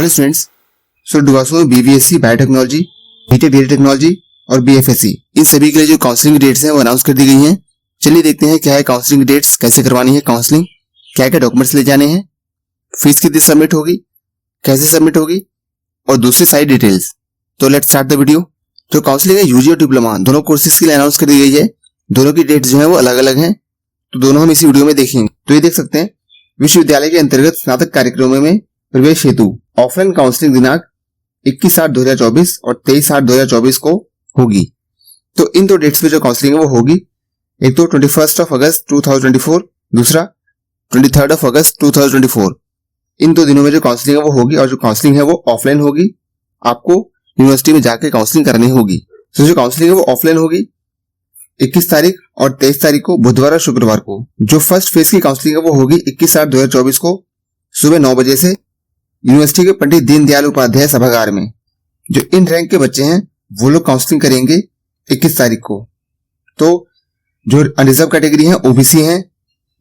Hello students, so DUVASU में BVSc biotechnology, BTech data technology और BFSc इन सभी के लिए जो काउंसलिंग डेट्स हैं वो अनाउंस कर दी गई हैं। चलिए देखते हैं क्या है काउंसलिंग डेट्स, कैसे करवानी है काउंसलिंग, क्या क्या डॉक्यूमेंट्स ले जाने हैं, फीस कितनी सबमिट होगी, कैसे सबमिट होगी और दूसरी सारी डिटेल्स। तो लेट्स स्टार्ट द वीडियो। जो काउंसलिंग है यूजी और डिप्लोमा दोनों कोर्सेज के लिए अनाउंस कर दी गई है। दोनों की डेट्स जो है वो अलग अलग हैं, तो दोनों हम इसी वीडियो में देखेंगे। तो ये देख सकते हैं विश्वविद्यालय के अंतर्गत स्नातक कार्यक्रमों में प्रवेश हेतु ऑफलाइन काउंसलिंग दिनांक 21/8/2024 और 23/8/2024 को होगी। तो इन दो डेट्स पे जो काउंसलिंग है वो होगी, एक तो 21 अगस्त 2024, दूसरा 23 अगस्त 2024। इन दो दिनों में जो काउंसलिंग है वो होगी और जो काउंसलिंग है वो ऑफलाइन होगी। आपको यूनिवर्सिटी में जाकर काउंसलिंग करनी होगी। तो जो काउंसलिंग है वो ऑफलाइन होगी 21 तारीख और 23 तारीख को, बुधवार और शुक्रवार को। जो फर्स्ट फेज की काउंसलिंग है वो होगी 21/8/2024 को सुबह 9 बजे से यूनिवर्सिटी के पंडित दीनदयाल उपाध्याय सभागार में। जो इन रैंक के बच्चे हैं वो लोग काउंसलिंग करेंगे 21 तारीख को। तो जो अनरिजर्व कैटेगरी है, ओबीसी हैं,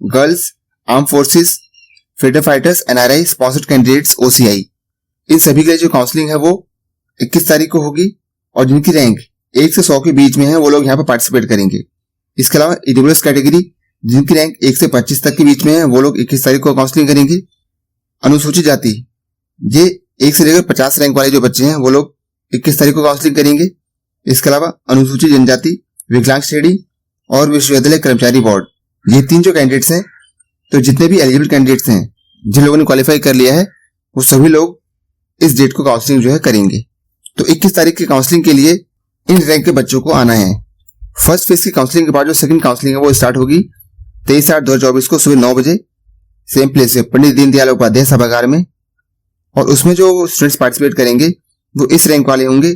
girls, arm forces, freedom fighters, NRI, sponsored candidates, OCI, इन सभी के लिए जो काउंसलिंग है वो 21 तारीख को होगी। और जिनकी रैंक 1 से 100 के बीच में है वो लोग यहाँ पर पार्टिसिपेट करेंगे। इसके अलावा ईडब्ल्यूएस कैटेगरी जिनकी रैंक 1 से 25 तक के बीच में है वो लोग 21 तारीख को काउंसलिंग करेंगे। अनुसूचित जाति ये 1 से लेकर 50 रैंक वाले जो बच्चे हैं वो लोग 21 तारीख को काउंसलिंग करेंगे। इसके अलावा अनुसूचित जनजाति, विकलांग श्रेणी और विश्वविद्यालय कर्मचारी बोर्ड, ये 3 जो कैंडिडेट्स हैं, तो जितने भी एलिजिबल कैंडिडेट्स हैं जिन लोगों ने क्वालिफाई कर लिया है वो सभी लोग इस डेट को काउंसलिंग जो है करेंगे। तो 21 तारीख की काउंसलिंग के लिए इन रैंक के बच्चों को आना है। फर्स्ट फेज की काउंसलिंग के बाद जो सेकंड काउंसलिंग है वो स्टार्ट होगी 23/8/2024 को सुबह 9 बजे सेम प्लेस से पंडित दीनदयाल उपाध्याय सभागार में। और उसमें जो स्टूडेंट्स पार्टिसिपेट करेंगे वो इस रैंक वाले होंगे,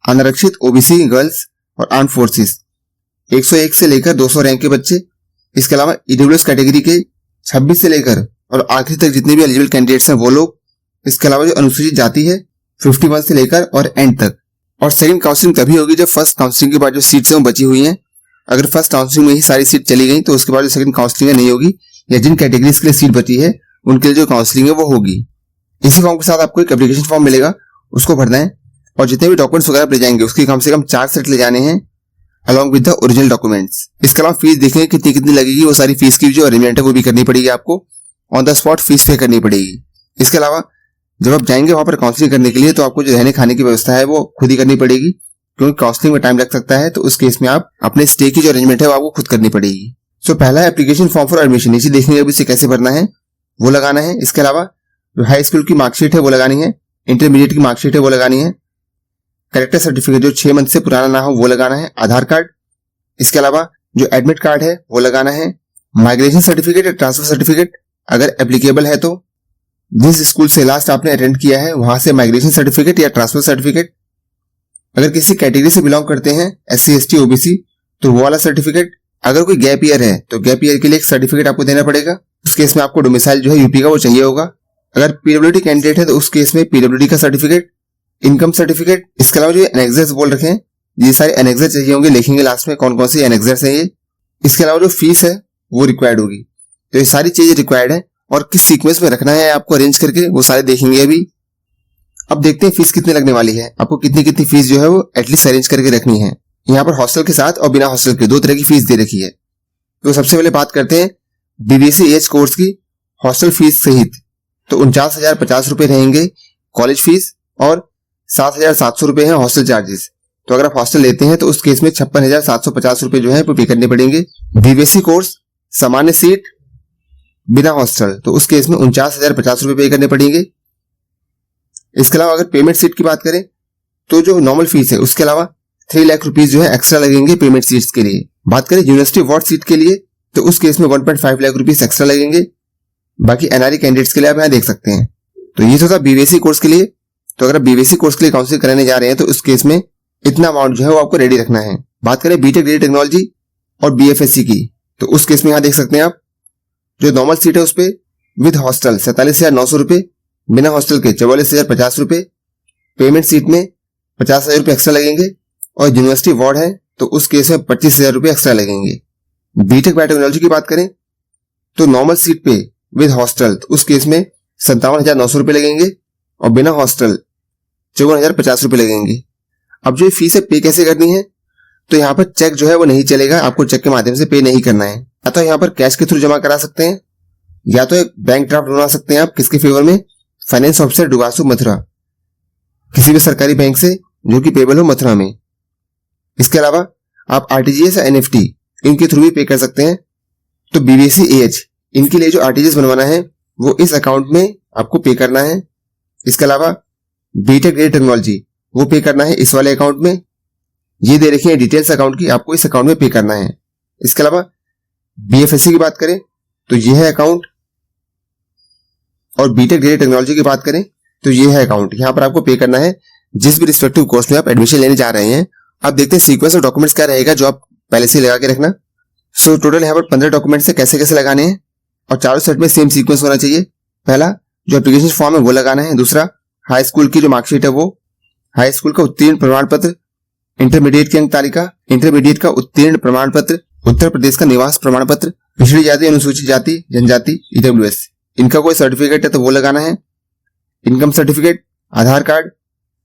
अनारक्षित, ओबीसी, गर्ल्स और आर्म फोर्सेस 101 से लेकर 200 रैंक के बच्चे। इसके अलावा ईडब्ल्यूएस कैटेगरी के 26 से लेकर और आखिरी तक जितने भी एलिजिबल कैंडिडेट्स हैं वो लोग। इसके अलावा जो अनुसूचित जाति है 51 से लेकर और एंड तक। और सेकंड काउंसलिंग तभी होगी जब फर्स्ट काउंसलिंग के बाद जो सीट्स हैं वो बची हुई हैं। अगर फर्स्ट काउंसलिंग में ही सारी सीट चली गई तो उसके बाद जो सेकंड काउंसलिंग नहीं होगी, या जिन कैटेगरीज के लिए सीट बची है उनके लिए जो काउंसलिंग है वो होगी। इसी फॉर्म के साथ आपको एक एप्लीकेशन फॉर्म मिलेगा, उसको भरना है और जितने भी डॉक्यूमेंट्स वगैरह ले जाएंगे उसकी कम से कम 4 सेट ले जाने हैं along with the original documents. इसके अलावा फीस देखेंगे कितनी कितनी लगेगी, वो सारी फीस की जो अरेंजमेंट है वो भी करनी पड़ेगी, आपको ऑन द स्पॉट फीस पे करनी पड़ेगी। इसके अलावा जब आप जाएंगे वहां पर काउंसलिंग करने के लिए तो आपको जो रहने खाने की व्यवस्था है वो खुद ही करनी पड़ेगी, क्योंकि काउंसलिंग में टाइम लग सकता है। तो उस केस में आप अपने स्टे की जो अरेंजमेंट है वो आपको खुद करनी पड़ेगी। सो पहला एप्लीकेशन फॉर्म फॉर एडमिशन, इसे देखेंगे अभी इसे कैसे भरना है वो लगाना है। इसके अलावा जो हाई स्कूल की मार्कशीट है वो लगानी है, इंटरमीडिएट की मार्कशीट है वो लगानी है, कैरेक्टर सर्टिफिकेट जो 6 मंथ से पुराना ना हो वो लगाना है, आधार कार्ड। इसके अलावा जो एडमिट कार्ड है वो लगाना है, माइग्रेशन सर्टिफिकेट या ट्रांसफर सर्टिफिकेट अगर एप्लीकेबल है तो, जिस स्कूल से लास्ट आपने अटेंड किया है वहां से माइग्रेशन सर्टिफिकेट या ट्रांसफर सर्टिफिकेट। अगर किसी कैटेगरी से बिलोंग करते हैं SC ST OBC तो वो वाला सर्टिफिकेट। अगर कोई गैप ईयर है तो गैप ईयर के लिए एक सर्टिफिकेट आपको देना पड़ेगा। उस केस में आपको डोमिसाइल जो है यूपी का वो चाहिए होगा। अगर PWD कैंडिडेट है तो उस केस में PWD का सर्टिफिकेट, इनकम सर्टिफिकेट। इसके अलावा जो एनेक्सर्स बोल रखे हैं ये सारे एनेक्सर चाहिए होंगे, लिखेंगे लास्ट में कौन कौन से एनेक्सर्स हैं ये। इसके अलावा जो फीस है वो रिक्वायर्ड होगी। तो ये सारी चीजें रिक्वायर्ड है और किस सीक्वेंस में रखना है आपको अरेंज करके वो सारे देखेंगे अभी। अब देखते हैं फीस कितने लगने वाली है, आपको कितनी कितनी फीस जो है वो एटलीस्ट अरेंज करके रखनी है। यहाँ पर हॉस्टल के साथ और बिना हॉस्टल के 2 तरह की फीस दे रखी है। तो सबसे पहले बात करते हैं बीबीएससी एच कोर्स की हॉस्टल फीस सहित। तो 49,050 रुपए रहेंगे कॉलेज फीस और 7,700 रुपए है हॉस्टल चार्जेस। तो अगर आप हॉस्टल लेते हैं तो उस केस में 56,750 रुपए जो है वो पे करने पड़ेंगे। बीबीएससी कोर्स सामान्य सीट बिना हॉस्टल, तो उस केस में 49,050 रुपए पे करने पड़ेंगे। इसके अलावा अगर पेमेंट सीट की बात करें तो जो नॉर्मल फीस है उसके अलावा 3 लाख रुपीज जो है एक्स्ट्रा लगेंगे पेमेंट सीट्स के लिए। बात करें यूनिवर्सिटी वार्ड सीट के लिए तो उस केस में 1.5 लाख रुपीज एक्स्ट्रा लगेंगे। बाकी एनआरई कैंडिडेट्स के लिए आप यहाँ देख सकते हैं। तो ये तो था बीबीएससी कोर्स के लिए। तो अगर आप बीबीएससी कोर्स के लिए काउंसलिंग कराने जा रहे हैं तो उस केस में इतना अमाउंट जो है वो आपको रेडी रखना है। बात करें बीटेक डेटा टेक्नोलॉजी और बीएफएससी की तो उस केस में यहाँ देख सकते हैं आप जो नॉर्मल सीट है उस पर विद हॉस्टल 47,900 रुपए, बिना हॉस्टल के 44,050 रुपए, पेमेंट सीट में 50,000 रुपए एक्स्ट्रा लगेंगे और यूनिवर्सिटी वार्ड है तो उस केस में 25,000 रुपए एक्स्ट्रा लगेंगे। बीटेक बायोटेक्नोलॉजी की बात करें तो नॉर्मल सीट पे विद हॉस्टल तो उस केस में 57,900 रुपए लगेंगे और बिना हॉस्टल 54,050 रुपये लगेंगे। अब जो फीस है पे कैसे करनी है, तो यहाँ पर चेक जो है वो नहीं चलेगा, आपको चेक के माध्यम से पे नहीं करना है। या तो यहाँ पर कैश के थ्रू जमा करा सकते हैं, या तो एक बैंक ड्राफ्ट बनवा सकते हैं आप। किसके फेवर में? फाइनेंस ऑफिसर डुगासू मथुरा, किसी भी सरकारी बैंक से जो कि पेबल हो मथुरा में। इसके अलावा आप आरटीजीएस या एनएफटी इनके थ्रू भी पे कर सकते हैं। तो बीवीएससी एएच इनके लिए जो आरटीजीएस बनवाना है वो इस अकाउंट में आपको पे करना है। इसके अलावा बीटेक ग्रेड टेक्नोलॉजी वो पे करना है इस वाले अकाउंट में। ये दे रखी है डिटेल्स अकाउंट की, आपको इस अकाउंट में पे करना है। इसके अलावा बीएफएससी की बात करें तो ये है अकाउंट, और बीटेक ग्रेड टेक्नोलॉजी की बात करें तो ये है अकाउंट। यहाँ पर आपको पे करना है जिस भी रिस्पेक्टिव कोर्स में आप एडमिशन लेने जा रहे हैं। अब देखते हैं सीक्वेंस ऑफ डॉक्यूमेंट्स क्या रहेगा जो आप पहले से लगा के रखना। सो टोटल यहाँ पर 15 डॉक्यूमेंट्स है, कैसे कैसे लगाने हैं, और चारों सेट में सेम सीक्वेंस होना चाहिए। पहला जो एप्लीकेशन फॉर्म है वो लगाना है। दूसरा हाई स्कूल की जो मार्कशीट है वो, हाई स्कूल का उत्तीर्ण प्रमाण पत्र, इंटरमीडिएट की अंक तालिका, इंटरमीडिएट का उत्तीर्ण प्रमाण पत्र, उत्तर प्रदेश का निवास प्रमाण पत्र, पिछड़ी जाति अनुसूचित जाति जनजाति ईडब्ल्यूएस इनका कोई सर्टिफिकेट है तो वो लगाना है, इनकम सर्टिफिकेट, आधार कार्ड,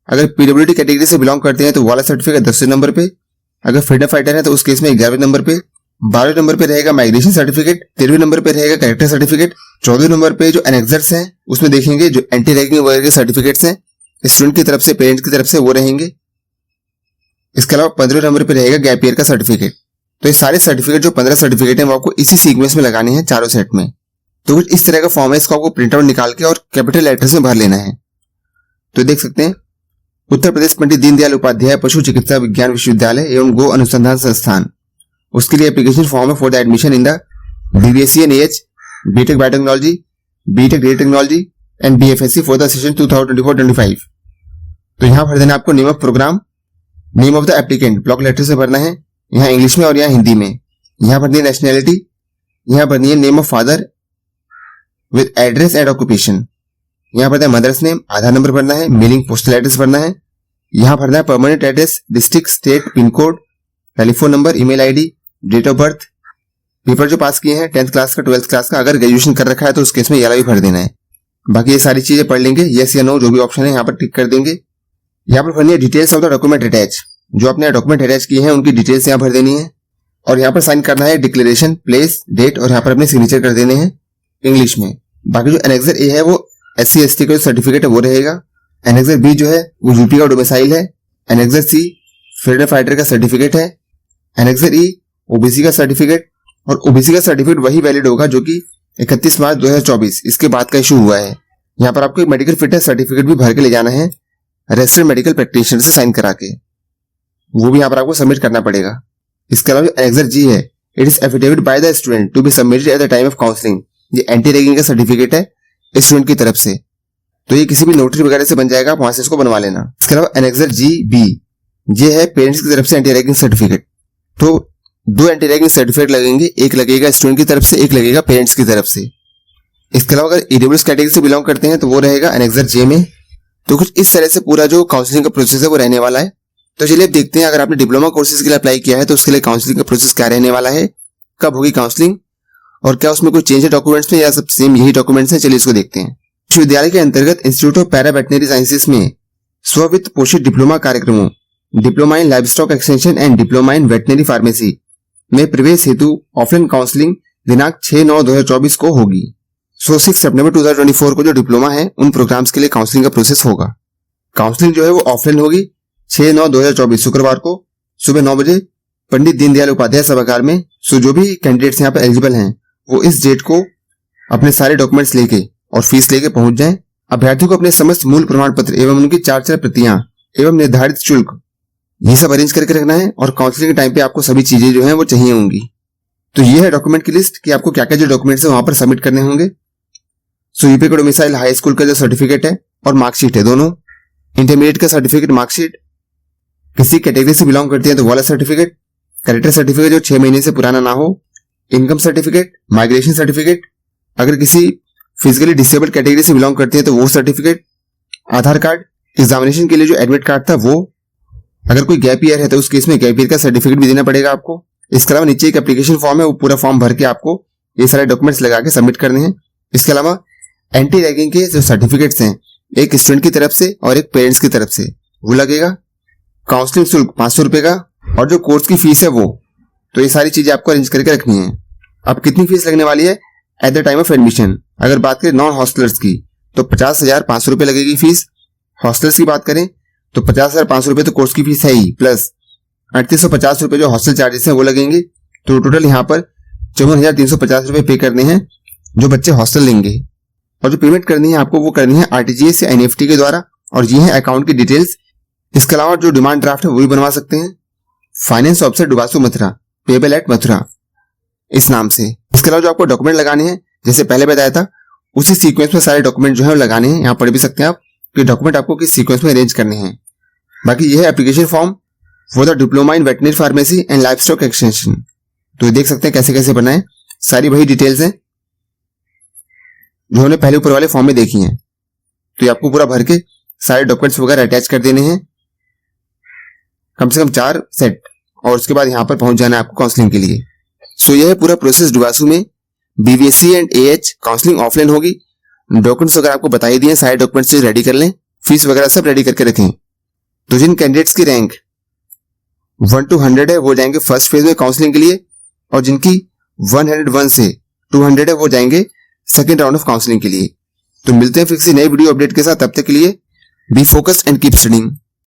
अगर पीडब्ल्यूडी कैटेगरी से बिलोंग करते हैं तो वाला सर्टिफिकेट 10वें नंबर पे, अगर फ्रीडम फाइटर है तो उस केस में 11वें नंबर पे, 12वें नंबर पे रहेगा माइग्रेशन सर्टिफिकेट, 13वें नंबर पे रहेगा कैरेक्टर सर्टिफिकेट, 14वें नंबर पे जो एनेक्सर्स हैं उसमें देखेंगे जो एंटी रैगिंग वगैरह के सर्टिफिकेट्स हैं स्टूडेंट की तरफ से, पेरेंट्स की तरफ से, वो रहेंगे। इसके अलावा 15वें नंबर पे रहेगा गैप ईयर का सर्टिफिकेट। तो ये सारे सर्टिफिकेट जो 15 सर्टिफिकेट हैं वो आपको इसी सीक्वेंस में लगाने हैं चारों सेट में। तो कुछ इस तरह का फॉर्म है, इसको आपको प्रिंट आउट निकाल के और कैपिटल लेटर्स में भर लेना है। तो देख सकते हैं उत्तर प्रदेश पंडित दीनदयाल उपाध्याय पशु चिकित्सा विज्ञान विश्वविद्यालय एवं गो अनुसंधान संस्थान, उसके लिए एप्लीकेशन फॉर्म है for the admission in the BVSc and AH, BTech biotechnology, BTech grade technology and BFSc for the session 2024-25। तो यहाँ भर देना आपको name of program, name of the applicant block letter से भरना है, यहाँ इंग्लिश में और यहाँ हिंदी में। यहाँ भरनी है नेशनैलिटी, यहाँ भरनी है name of father with address and occupation, यहाँ भरना है मदर्स नेम, आधार नंबर भरना है, मेलिंग पोस्टल एड्रेस भरना है, यहाँ भरना है permanent address, district, state, pin code, telephone number, email ID, date of birth, paper जो पास किए हैं 10th क्लास का, 12th क्लास का, अगर ग्रेजुएशन कर रखा है तो उस केस में ये वाला भी भर देना है। बाकी ये सारी चीजें पढ़ लेंगे, यस या नो जो भी ऑप्शन है यहाँ पर टिक कर देंगे। यहाँ पर भरनी है details of the document attach, जो आपने डॉक्यूमेंट अटैच किए हैं उनकी डिटेल्स यहाँ भर देनी है, और यहाँ पर साइन करना है डिक्लेरेशन, प्लेस, डेट, और यहाँ पर अपने सिग्नेचर कर देने हैं इंग्लिश में। बाकी जो एनेक्सर ए है वो SC/ST का जो सर्टिफिकेट है वो रहेगा, एनेक्सर बी जो है वो यूपी का डोमिसाइल है, एनेक्सर सी फ्रीडम फाइटर का सर्टिफिकेट है, एनेक्सर ई ओबीसी का सर्टिफिकेट, और ओबीसी का सर्टिफिकेट वही वैलिड होगा जो कि 31 मार्च 2024 इसके बाद का इशू हुआ है। यहाँ पर आपको एक मेडिकल फिटनेस सर्टिफिकेट भी भर के ले जाना है रजिस्टर्ड मेडिकल प्रैक्टिशनर से साइन करा के, वो भी यहाँ पर आपको सबमिट करना पड़ेगा। इसके अलावा एनेक्सर जी है, it is affidavit by the student to be submitted at the time of counselling, ये एंटी रैगिंग का सर्टिफिकेट है स्टूडेंट की तरफ से, तो ये किसी भी नोटरी वगैरह से बन जाएगा, आप वहां से इसको बनवा लेना। इसके अलावा एनेक्सर जी बी ये है पेरेंट्स की तरफ से एंटी रैगिंग सर्टिफिकेट। तो 2 एंटी रैगिंग सर्टिफिकेट लगेंगे, एक लगेगा स्टूडेंट की तरफ से, एक लगेगा पेरेंट्स की तरफ से। इसके अलावा अगर ईडब्ल्यूएस कैटेगरी से बिलोंग करते हैं तो वो रहेगा एनेक्सर जे में। तो कुछ इस तरह से पूरा जो काउंसलिंग का प्रोसेस है वो रहने वाला है। तो चलिए अब देखते हैं, अगर आपने डिप्लोमा कोर्सेज के लिए अप्लाई किया है तो उसके लिए काउंसलिंग का प्रोसेस क्या रहने वाला है, कब होगी काउंसलिंग, और क्या उसमें कोई चेंज है डॉक्यूमेंट्स में या सब सेम यही डॉक्यूमेंट्स हैं। चलिए इसको देखते हैं। विश्वविद्यालय के अंतर्गत institute of para veterinary sciences में स्ववित्त पोषित डिप्लोमा कार्यक्रमों, diploma in livestock extension and diploma in veterinary pharmacy में प्रवेश हेतु ऑफलाइन काउंसलिंग दिनांक 6/9/2024 को होगी। 6 सितंबर 2024 को जो डिप्लोमा है उन प्रोग्राम्स के लिए काउंसलिंग का प्रोसेस होगा। काउंसलिंग जो है वो ऑफलाइन होगी 6/9/2024 शुक्रवार को सुबह 9 बजे पंडित दीनदयाल उपाध्याय सभागार में। सो जो भी कैंडिडेट्स यहाँ पर एलिजिबल हैं वो इस डेट को अपने सारे डॉक्यूमेंट्स लेके और फीस लेके पहुंच जाएं। अभ्यर्थियों को अपने समस्त मूल प्रमाण पत्र एवं उनकी 4 प्रतियां एवं निर्धारित शुल्क ये सब अरेंज करके रखना है, और काउंसलिंग के टाइम पे आपको सभी चीजें जो हैं वो चाहिए होंगी। तो ये है डॉक्यूमेंट की लिस्ट कि आपको क्या क्या जो डॉक्यूमेंट्स है वहां पर सबमिट करने होंगे। सो यूपी का डोमिसाइल, हाई स्कूल का जो सर्टिफिकेट है और मार्कशीट है दोनों, इंटरमीडिएट का सर्टिफिकेट, मार्कशीट, किसी कैटेगरी से बिलोंग करती है तो वाला सर्टिफिकेट, कैरेक्टर सर्टिफिकेट जो 6 महीने से पुराना ना हो, इनकम सर्टिफिकेट, माइग्रेशन सर्टिफिकेट, अगर किसी फिजिकली डिसेबल्ड कैटेगरी से बिलोंग करती है तो वो सर्टिफिकेट, आधार कार्ड, एग्जामिनेशन के लिए जो एडमिट कार्ड था वो, अगर कोई गैप ईयर है तो उस केस में गैप ईयर का सर्टिफिकेट भी देना पड़ेगा आपको। इसके अलावा नीचे एक एप्लीकेशन फॉर्म है, वो पूरा फॉर्म भर के आपको ये सारे डॉक्यूमेंट्स लगा के सबमिट करने हैं। इसके अलावा एंटी रैगिंग के जो सर्टिफिकेट्स हैं एक स्टूडेंट की तरफ से और एक पेरेंट्स की तरफ से, वो लगेगा। काउंसलिंग शुल्क 500 रुपए का, और जो कोर्स की फीस है वो, तो ये सारी चीजें आपको अरेंज करके रखनी है। अब कितनी फीस लगने वाली है eight the time of admission? अगर बात करें नॉन हॉस्टलर्स की तो 50,500 रुपए लगेगी फीस। हॉस्टलर्स की बात करें तो 50,500 रुपए तो कोर्स की फीस है ही, प्लस 3850 रुपए जो हॉस्टल चार्जेस हैं वो लगेंगे। तो टोटल यहाँ पर 54,350 रुपए पे करने हैं जो बच्चे हॉस्टल लेंगे। और जो पेमेंट करनी है आपको वो करनी है आरटीजीएस या एनईएफटी के द्वारा, और ये है अकाउंट की डिटेल्स। इसके अलावा जो डिमांड ड्राफ्ट है वो भी बनवा सकते हैं। फाइनेंस ऑफिसर डुबासू मथुरा, पेबल एट मथुरा, इस नाम से। इसके अलावा जो आपको डॉक्यूमेंट लगाने हैं, जैसे पहले बताया था उसी सीक्वेंस में सारे डॉक्यूमेंट जो है लगाने हैं। यहाँ पढ़ भी सकते हैं आप कि डॉक्यूमेंट आपको किस सीक्वेंस में अरेंज करने हैं। बाकी ये है application form for the diploma in veterinary pharmacy and life stock extension. तो ये देख सकते हैं कैसे कैसे बनाए, सारी वही डिटेल्स हैं जो हमने पहले ऊपर वाले फॉर्म में देखी हैं। तो ये आपको पूरा भर के सारे डॉक्यूमेंट्स वगैरह अटैच कर देने हैं, कम से कम 4 सेट, और उसके बाद यहाँ पर पहुंच जाना है आपको काउंसलिंग के लिए। सो यह है पूरा प्रोसेस डुबासू में। BVSc and AH counselling offline होगी। डॉक्यूमेंट्स वगैरह आपको बता ही दिए, सारे डॉक्यूमेंट्स रेडी कर लें, फीस वगैरह सब रेडी करके रखें। तो जिन कैंडिडेट्स की रैंक 1 to 100 है वो जाएंगे फर्स्ट फेज में काउंसलिंग के लिए, और जिनकी 101 से 200 है वो जाएंगे सेकेंड राउंड ऑफ काउंसलिंग के लिए। तो मिलते हैं फिर किसी नई वीडियो अपडेट के साथ, तब तक के लिए be focused and keep studying.